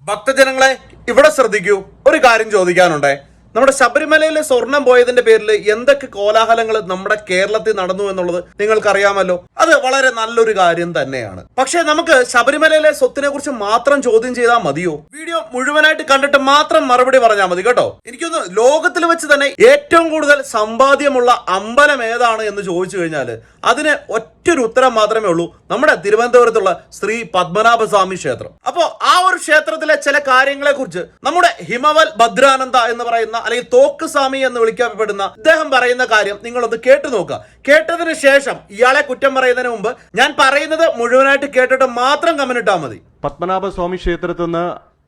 ഭക്തജനങ്ങളെ ഇവിടെ ശ്രദ്ധിക്കൂ, ഒരു കാര്യം ചോദിക്കാനുണ്ടേ. നമ്മുടെ ശബരിമലയിലെ സ്വർണം പോയതിന്റെ പേരിൽ എന്തൊക്കെ കോലാഹലങ്ങൾ നമ്മുടെ കേരളത്തിൽ നടന്നു എന്നുള്ളത് നിങ്ങൾക്കറിയാമല്ലോ. അത് വളരെ നല്ലൊരു കാര്യം തന്നെയാണ്. പക്ഷേ നമുക്ക് ശബരിമലയിലെ സ്വത്തിനെ കുറിച്ച് മാത്രം ചോദ്യം ചെയ്താൽ മതിയോ? വീഡിയോ മുഴുവനായിട്ട് കണ്ടിട്ട് മാത്രം മറുപടി പറഞ്ഞാൽ മതി കേട്ടോ. എനിക്കൊന്ന് ലോകത്തിൽ വെച്ച് തന്നെ ഏറ്റവും കൂടുതൽ സമ്പാദ്യമുള്ള അമ്പലം ഏതാണ് എന്ന് ചോദിച്ചു കഴിഞ്ഞാൽ അതിന് ഒറ്റൊരു ഉത്തരം മാത്രമേ ഉള്ളൂ, നമ്മുടെ തിരുവനന്തപുരത്തുള്ള ശ്രീ പത്മനാഭസ്വാമി ക്ഷേത്രം. അപ്പോ ആ ഒരു ക്ഷേത്രത്തിലെ ചില കാര്യങ്ങളെ കുറിച്ച് നമ്മുടെ ഹിമവൽ ഭദ്രാനന്ദ എന്ന് പറയുന്ന അല്ലെങ്കിൽ തോക്ക് സ്വാമി എന്ന് വിളിക്കപ്പെടുന്ന ഇദ്ദേഹം പറയുന്ന കാര്യം നിങ്ങളൊന്ന് കേട്ടു നോക്കുക. കേട്ടതിന് ശേഷം ഇയാളെ കുറ്റം പറയുന്നതിന് മുമ്പ് ഞാൻ പറയുന്നത് മുഴുവനായിട്ട് കേട്ടിട്ട് മാത്രം കമന്റ് ഇട്ടാൽ മതി. പത്മനാഭസ്വാമി ക്ഷേത്രത്തിൽ നിന്ന്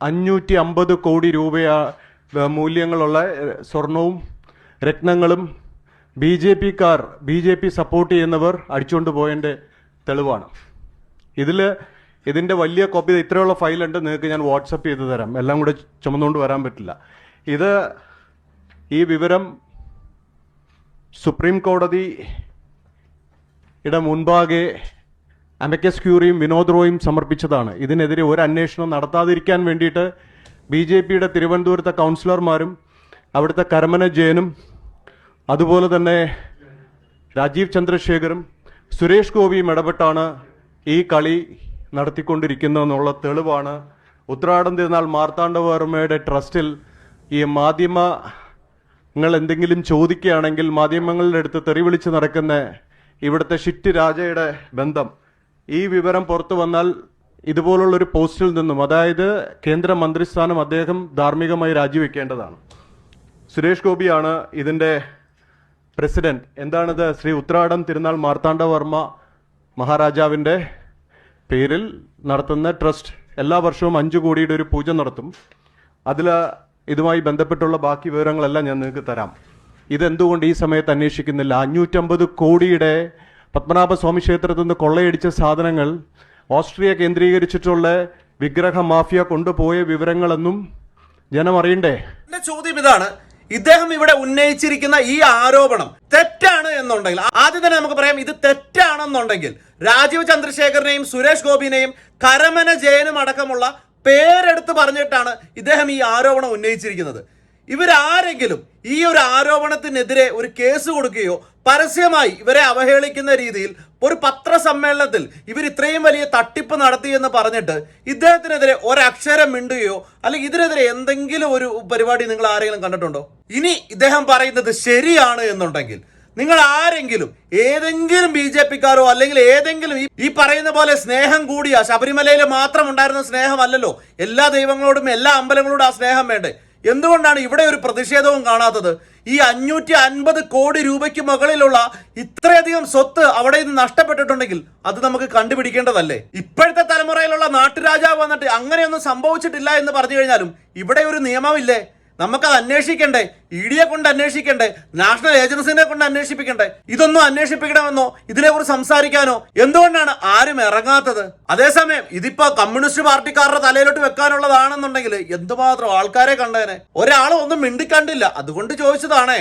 550 കോടി രൂപ മൂല്യങ്ങളുള്ള സ്വർണവും രത്നങ്ങളും ബി ജെ പി സപ്പോർട്ട് ചെയ്യുന്നവർ അടിച്ചുകൊണ്ട് പോയതിൻ്റെ തെളിവാണ്. ഇതിൻ്റെ വലിയ കോപ്പി ഇത്രയുള്ള ഫയലുണ്ട്, നിങ്ങൾക്ക് ഞാൻ വാട്സപ്പ് ചെയ്ത് തരാം. എല്ലാം കൂടെ ചുമന്നുകൊണ്ട് വരാൻ പറ്റില്ല. ഈ വിവരം സുപ്രീം കോടതിയുടെ മുൻപാകെ അമിക്കസ് ക്യൂറിയും വിനോദ് റോയും സമർപ്പിച്ചതാണ്. ഇതിനെതിരെ ഒരു അന്വേഷണം നടത്താതിരിക്കാൻ വേണ്ടിയിട്ട് BJPയുടെ തിരുവനന്തപുരത്തെ കൗൺസിലർമാരും അവിടുത്തെ കരമന ജയനും അതുപോലെ തന്നെ രാജീവ് ചന്ദ്രശേഖറും സുരേഷ് ഗോപിയും ഇടപെട്ടാണ് ഈ കളി നടത്തിക്കൊണ്ടിരിക്കുന്നതെന്നുള്ള തെളിവാണ്. ഉത്രാടം തിരുനാൾ മാർത്താണ്ഡവർമ്മയുടെ ട്രസ്റ്റിൽ ഈ മാധ്യമങ്ങൾ എന്തെങ്കിലും ചോദിക്കുകയാണെങ്കിൽ മാധ്യമങ്ങളുടെ അടുത്ത് തെറി വിളിച്ച് നടക്കുന്ന ഇവിടുത്തെ ഷിറ്റ് രാജയുടെ ബന്ധം ഈ വിവരം പുറത്തു വന്നാൽ ഇതുപോലുള്ളൊരു പോസ്റ്റിൽ നിന്നും, അതായത് കേന്ദ്ര മന്ത്രിസ്ഥാനം അദ്ദേഹം ധാർമ്മികമായി രാജിവെക്കേണ്ടതാണ്. സുരേഷ് ഗോപിയാണ് ഇതിൻ്റെ പ്രസിഡന്റ്. എന്താണിത്? ശ്രീ ഉത്രാടം തിരുനാൾ മാർത്താണ്ഡവർമ്മ മഹാരാജാവിൻ്റെ പേരിൽ നടത്തുന്ന ട്രസ്റ്റ് എല്ലാ വർഷവും 5 കോടിയുടെ ഒരു പൂജ നടത്തും. ഇതുമായി ബന്ധപ്പെട്ടുള്ള ബാക്കി വിവരങ്ങളെല്ലാം ഞാൻ നിങ്ങൾക്ക് തരാം. ഇതെന്തുകൊണ്ട് ഈ സമയത്ത് അന്വേഷിക്കുന്നില്ല? 550 കോടിയുടെ പത്മനാഭസ്വാമി ക്ഷേത്രത്തിൽ നിന്ന് കൊള്ളയടിച്ച സാധനങ്ങൾ ഓസ്ട്രിയ കേന്ദ്രീകരിച്ചിട്ടുള്ള വിഗ്രഹ മാഫിയ കൊണ്ടുപോയ വിവരങ്ങളൊന്നും ജനം അറിയണ്ടേ? എന്റെ ചോദ്യം ഇതാണ്, ഇദ്ദേഹം ഇവിടെ ഉന്നയിച്ചിരിക്കുന്ന ഈ ആരോപണം തെറ്റാണ് എന്നുണ്ടെങ്കിൽ, ആദ്യം തന്നെ നമുക്ക് പറയാം ഇത് തെറ്റാണെന്നുണ്ടെങ്കിൽ രാജീവ് ചന്ദ്രശേഖരനെയും സുരേഷ് ഗോപിനെയും കരമന ജയനും അടക്കമുള്ള പേരെടുത്ത് പറഞ്ഞിട്ടാണ് ഇദ്ദേഹം ഈ ആരോപണം ഉന്നയിച്ചിരിക്കുന്നത്. ഇവരാരെങ്കിലും ഈ ഒരു ആരോപണത്തിനെതിരെ ഒരു കേസ് കൊടുക്കുകയോ പരസ്യമായി ഇവരെ അവഹേളിക്കുന്ന രീതിയിൽ ഒരു പത്രസമ്മേളനത്തിൽ ഇവർ ഇത്രയും വലിയ തട്ടിപ്പ് നടത്തിയെന്ന് പറഞ്ഞിട്ട് ഇദ്ദേഹത്തിനെതിരെ ഒരക്ഷരം മിണ്ടുകയോ അല്ലെങ്കിൽ ഇതിനെതിരെ എന്തെങ്കിലും ഒരു പരിപാടി നിങ്ങൾ ആരെങ്കിലും കണ്ടിട്ടുണ്ടോ? ഇനി ഇദ്ദേഹം പറയുന്നത് ശരിയാണ് എന്നുണ്ടെങ്കിൽ നിങ്ങൾ ആരെങ്കിലും ഏതെങ്കിലും BJPക്കാരോ അല്ലെങ്കിൽ ഏതെങ്കിലും ഈ പറയുന്ന പോലെ സ്നേഹം കൂടിയ ശബരിമലയിൽ മാത്രം ഉണ്ടായിരുന്ന സ്നേഹമല്ലല്ലോ, എല്ലാ ദൈവങ്ങളോടും എല്ലാ അമ്പലങ്ങളോടും ആ സ്നേഹം വേണ്ടേ? എന്തുകൊണ്ടാണ് ഇവിടെ ഒരു പ്രതിഷേധവും കാണാത്തത്? ഈ 550 കോടി രൂപയ്ക്ക് മുകളിലുള്ള ഇത്രയധികം സ്വത്ത് അവിടെ നിന്ന് നഷ്ടപ്പെട്ടിട്ടുണ്ടെങ്കിൽ അത് നമുക്ക് കണ്ടുപിടിക്കേണ്ടതല്ലേ? ഇപ്പോഴത്തെ തലമുറയിലുള്ള നാട്ടുരാജാവ് വന്നിട്ട് അങ്ങനെയൊന്നും സംഭവിച്ചിട്ടില്ല എന്ന് പറഞ്ഞു കഴിഞ്ഞാലും ഇവിടെ ഒരു നിയമമില്ലേ? നമുക്കത് അന്വേഷിക്കണ്ടേ? EDയെ കൊണ്ട് അന്വേഷിക്കണ്ടേ? നാഷണൽ ഏജൻസിനെ കൊണ്ട് അന്വേഷിപ്പിക്കണ്ടേ? ഇതൊന്നും അന്വേഷിപ്പിക്കണമെന്നോ ഇതിനെക്കുറിച്ച് സംസാരിക്കാനോ എന്തുകൊണ്ടാണ് ആരും ഇറങ്ങാത്തത്? അതേസമയം ഇതിപ്പോ കമ്മ്യൂണിസ്റ്റ് പാർട്ടിക്കാരുടെ തലയിലോട്ട് വെക്കാനുള്ളതാണെന്നുണ്ടെങ്കിൽ എന്തുമാത്രം ആൾക്കാരെ കണ്ടേനെ. ഒരാളും ഒന്നും മിണ്ടിക്കണ്ടില്ല, അതുകൊണ്ട് ചോദിച്ചതാണേ.